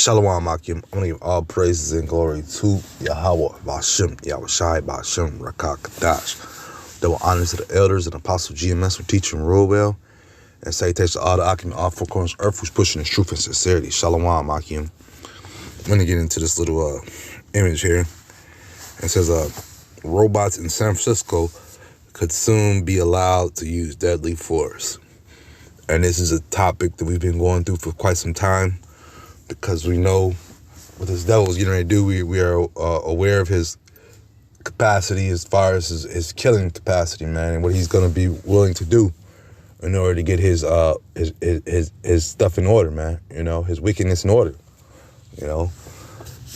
Shalom Akim. I'm going to give all praises and glory to Yahweh, Bashem, Yahweh Shai, Bashem, Rakah, Kadash. Double honors to the elders and apostle GMS for teaching real well. And salutations to all the Akim, all four corners of earth who's pushing the truth and sincerity. Shalom Akim. I'm going to get into this little image here. It says, robots in San Francisco could soon be allowed to use deadly force. And this is a topic that we've been going through for quite some time, because we know what this devil's getting ready to do. We are aware of his capacity as far as his killing capacity, man, and what he's going to be willing to do in order to get his stuff in order, man. You know, his wickedness in order. You know,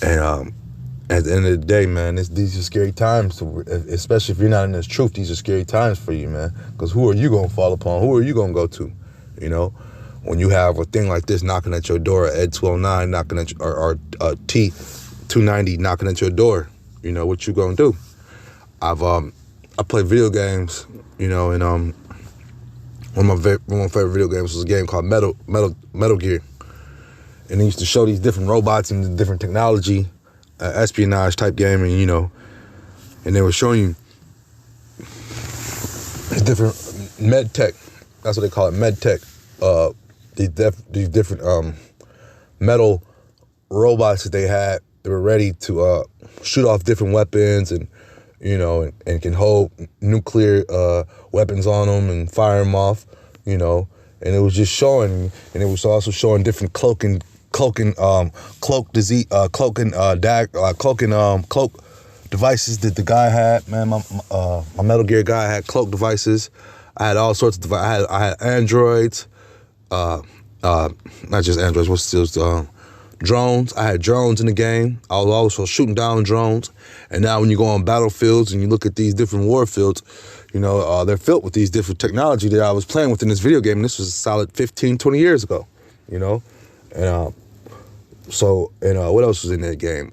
and at the end of the day, man, these are scary times. Especially if you're not in this truth, these are scary times for you, man. Because who are you going to fall upon? Who are you going to go to? You know, when you have a thing like this knocking at your door, Ed 209 knocking at your, or T 290 knocking at your door, you know, what you gonna do? I play video games, you know, and one of my favorite video games was a game called Metal Gear, and they used to show these different robots and different technology, espionage type game, and you know, and they were showing you different med tech. That's what they call it, med tech. These different metal robots that they had, they were ready to shoot off different weapons, and you know, and can hold nuclear weapons on them and fire them off, you know. And it was just showing, and it was also showing different cloak devices that the guy had. Man, my Metal Gear guy had cloak devices. I had all sorts of devices. I had androids. Not just androids, what's still drones. I had drones in the game. I was also shooting down drones. And now when you go on battlefields and you look at these different war fields, you know, they're filled with these different technology that I was playing with in this video game. And this was a solid 15, 20 years ago, you know. And what else was in that game?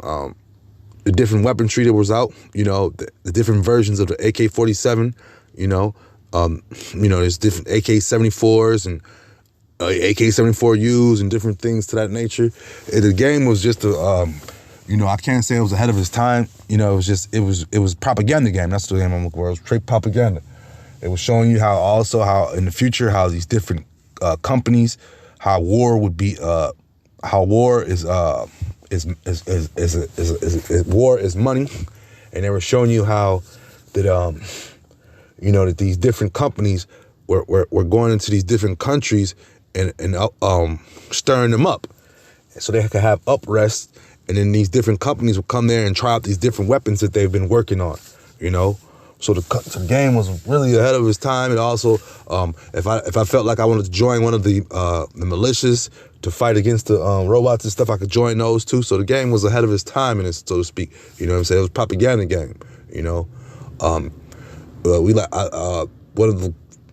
The different weaponry that was out, you know, the different versions of the AK-47, you know, there's different AK-74s and AK-74Us and different things to that nature. The game was just I can't say it was ahead of its time. You know, it was propaganda game. That's the game I'm looking for. It was straight propaganda. It was showing you how in the future, how these different companies, how war would be, how war is war is money, and they were showing you how that that these different companies were going into these different countries and stirring them up so they could have uprest, and then these different companies would come there and try out these different weapons that they've been working on, you know. So the game was really ahead of its time. And also, if I felt like I wanted to join one of the militias to fight against the robots and stuff, I could join those too. So the game was ahead of its time, and so to speak. You know what I'm saying? It was a propaganda game. You know,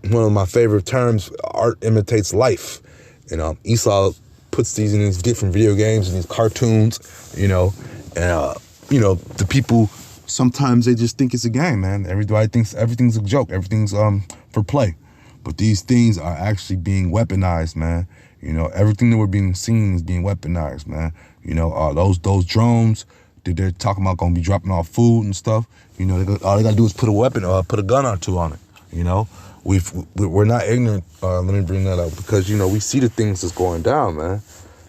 one of my favorite terms, art imitates life. And Esau puts these in these different video games and these cartoons, you know, and the people, sometimes they just think it's a game, man. Everybody thinks everything's a joke, everything's for play. But these things are actually being weaponized, man. You know, everything that we're being seen is being weaponized, man. You know, those drones that they're talking about gonna be dropping off food and stuff. You know, all they gotta do is put a gun or two on it. You know, we're not ignorant. Let me bring that up, because you know we see the things that's going down, man.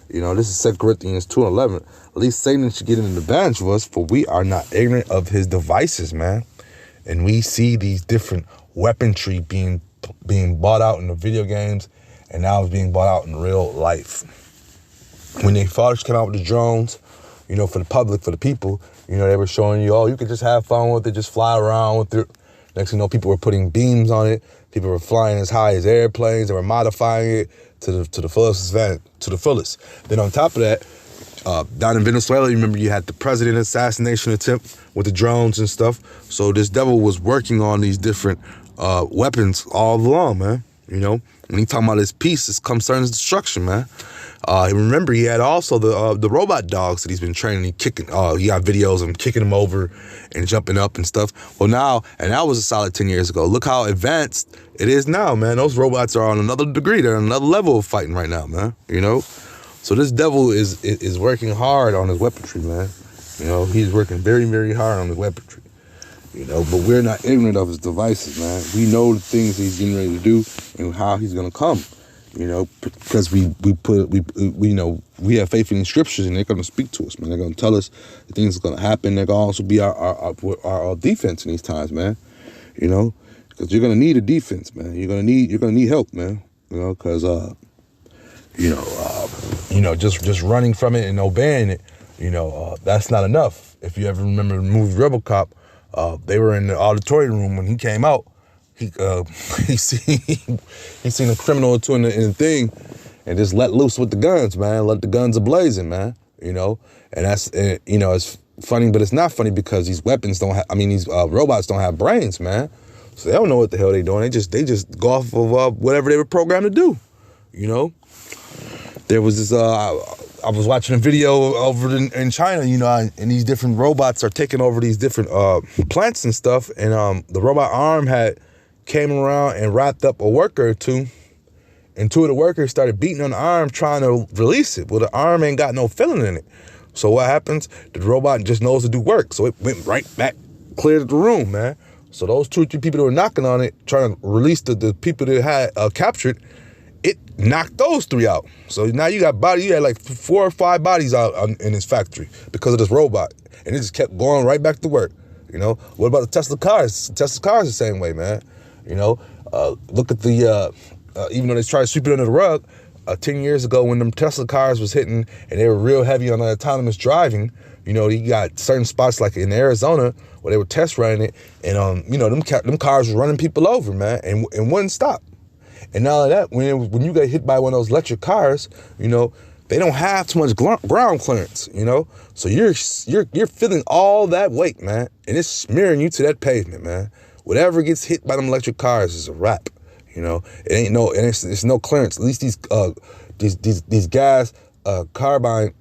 You know, this is 2 Corinthians 2:11. At least Satan should get in the advantage of us, for we are not ignorant of his devices, man. And we see these different weaponry being bought out in the video games, and now it's being bought out in real life. When they first came out with the drones, you know, for the public, for the people, you know, they were showing you, oh, you could just have fun with it, just fly around with it. Next thing you know, people were putting beams on it. People were flying as high as airplanes. They were modifying it to the fullest. Then on top of that, down in Venezuela, you remember you had the president assassination attempt with the drones and stuff. So this devil was working on these different weapons all along, man. You know, when he talking about his peace, it concerns destruction, man. Remember, he had also the robot dogs that he's been training. He got videos of him kicking them over and jumping up and stuff. Well, now, and that was a solid 10 years ago. Look how advanced it is now, man. Those robots are on another degree. They're on another level of fighting right now, man. You know, So this devil is working hard on his weaponry, man. You know, he's working very, very hard on his weaponry. You know, but we're not ignorant of his devices, man. We know the things he's getting ready to do and how he's gonna come. You know, because we you know, we have faith in the scriptures, and they're gonna speak to us, man. They're gonna tell us the things that's gonna happen. They're gonna also be our defense in these times, man. You know, because you're gonna need a defense, man. You're gonna need help, man. You know, because just running from it and obeying it, you know, that's not enough. If you ever remember the movie RoboCop, they were in the auditorium room when he came out. He seen a criminal or two in the thing, and just let loose with the guns, man. Let the guns ablazing, man. You know, and that's you know, it's funny, but it's not funny because these weapons don't have. I mean, these robots don't have brains, man. So they don't know what the hell they're doing. They just go off of whatever they were programmed to do. You know, there was this. I was watching a video over in China, you know, and these different robots are taking over these different plants and stuff, and the robot arm came around and wrapped up a worker or two, and two of the workers started beating on the arm trying to release it. Well, the arm ain't got no feeling in it. So what happens? The robot just knows to do work. So it went right back, cleared the room, man. So those 2 or 3 people that were knocking on it, trying to release the people that had captured, it knocked those 3 out. So now you had like 4 or 5 bodies out in this factory because of this robot. And it just kept going right back to work. You know, what about the Tesla cars? Tesla cars the same way, man. You know, look at the, even though they tried to sweep it under the rug, 10 years ago when them Tesla cars was hitting and they were real heavy on the autonomous driving, you know, you got certain spots like in Arizona where they were test running it, and, you know, them cars were running people over, man, and wouldn't stop. And not only that, when you get hit by one of those electric cars, you know, they don't have too much ground clearance, you know? So you're feeling all that weight, man, and it's smearing you to that pavement, man. Whatever gets hit by them electric cars is a wrap, you know? It's no clearance. At least these gas carbine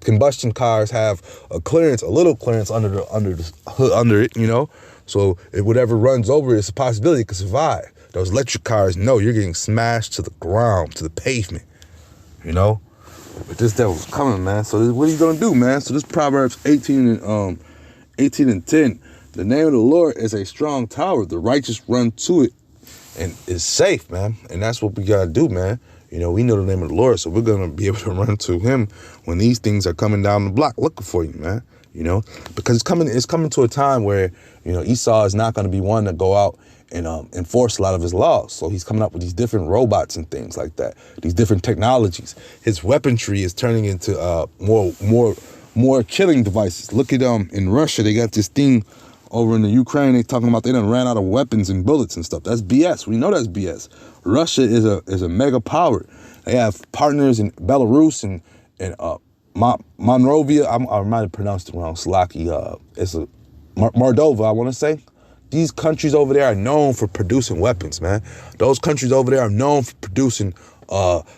combustion cars have a little clearance under the hood, under it, you know? So if whatever runs over it, it's a possibility it could survive. Those electric cars, no, you're getting smashed to the ground, to the pavement, you know? But this devil's coming, man. So what are you gonna do, man? So this Proverbs 18 and 10. The name of the Lord is a strong tower. The righteous run to it and is safe, man. And that's what we gotta do, man. You know, we know the name of the Lord, so we're gonna be able to run to him when these things are coming down the block looking for you, man. You know, because it's coming to a time where, you know, Esau is not gonna be one to go out and enforce a lot of his laws. So he's coming up with these different robots and things like that, these different technologies. His weaponry is turning into more killing devices. Look at in Russia, they got this thing over in the Ukraine. They talking about they done ran out of weapons and bullets and stuff. That's BS. We know that's BS. Russia is a mega power. They have partners in Belarus and Monrovia. I might have pronounced it wrong. Slovakia. It's Moldova, I want to say. These countries over there are known for producing weapons, man. Those countries over there are known for producing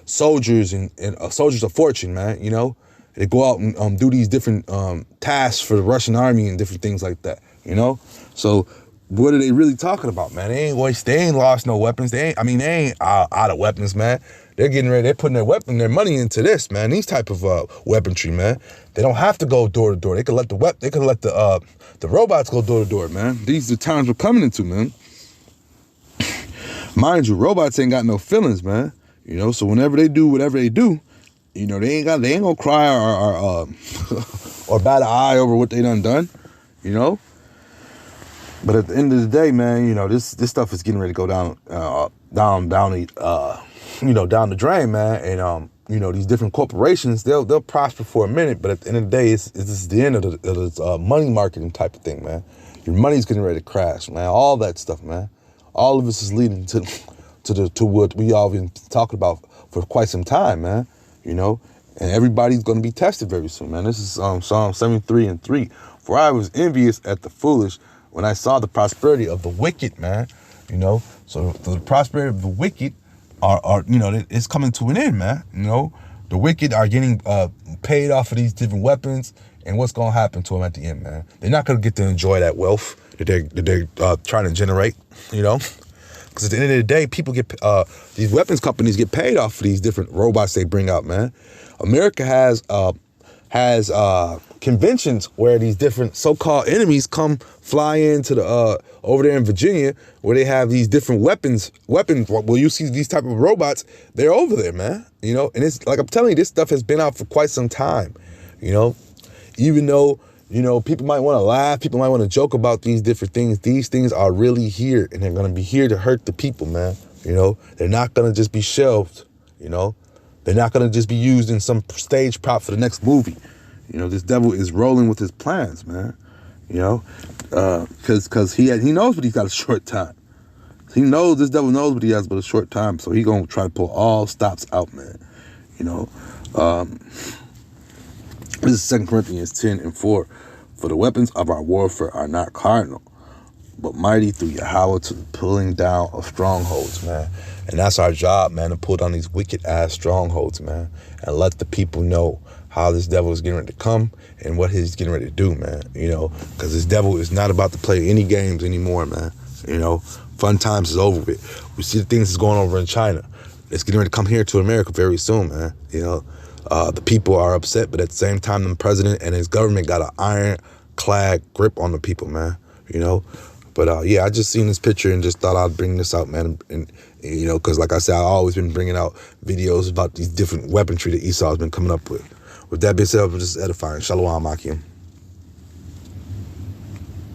soldiers and soldiers of fortune, man. You know, they go out and do these different tasks for the Russian army and different things like that. You know, so what are they really talking about, man? They ain't lost no weapons. They ain't out of weapons, man. They're getting ready. They're putting their money into this, man. These type of weaponry, man. They don't have to go door to door. They could let the robots go door to door, man. These are the times we're coming into, man. Mind you, robots ain't got no feelings, man. You know, so whenever they do whatever they do, you know, they ain't gonna cry or bat an eye over what they done. You know. But at the end of the day, man, you know, this stuff is getting ready to go down the drain, man. And you know, these different corporations, they'll prosper for a minute, but at the end of the day, it's the end of this money marketing type of thing, man. Your money's getting ready to crash, man. All that stuff, man. All of this is leading to what we all been talking about for quite some time, man. You know, and everybody's going to be tested very soon, man. This is Psalm 73:3. For I was envious at the foolish when I saw the prosperity of the wicked, man. You know, so the prosperity of the wicked are you know, it's coming to an end, man. You know, the wicked are getting paid off of these different weapons, and what's going to happen to them at the end, man? They're not going to get to enjoy that wealth that they're trying to generate, you know, Because at the end of the day, people get, these weapons companies get paid off of these different robots they bring out, man. America has conventions where these different so-called enemies come fly into the over there in Virginia, where they have these different weapons. Well, you see these type of robots, they're over there, man. You know, and it's like I'm telling you, this stuff has been out for quite some time. You know, even though, you know, people might want to laugh, people might want to joke about these different things. These things are really here, and they're going to be here to hurt the people, man. You know, they're not going to just be shelved. You know, they're not going to just be used in some stage prop for the next movie. You know, this devil is rolling with his plans, man. You know, because he knows what he's got a short time. This devil knows what he has but a short time, so he gonna try to pull all stops out, man. You know, this is 2 Corinthians 10:4. For the weapons of our warfare are not carnal, but mighty through Yahweh to the pulling down of strongholds, man. And that's our job, man, to pull down these wicked ass strongholds, man, and let the people know how this devil is getting ready to come and what he's getting ready to do, man. You know, because this devil is not about to play any games anymore, man. You know, fun times is over with. We see the things that's going over in China. It's getting ready to come here to America very soon, man. You know, the people are upset, but at the same time, the president and his government got an ironclad grip on the people, man. You know, but yeah, I just seen this picture and just thought I'd bring this out, man. And you know, because like I said, I've always been bringing out videos about these different weaponry that Esau has been coming up with. With that being said, I'm just edifying. Shalom, Akim.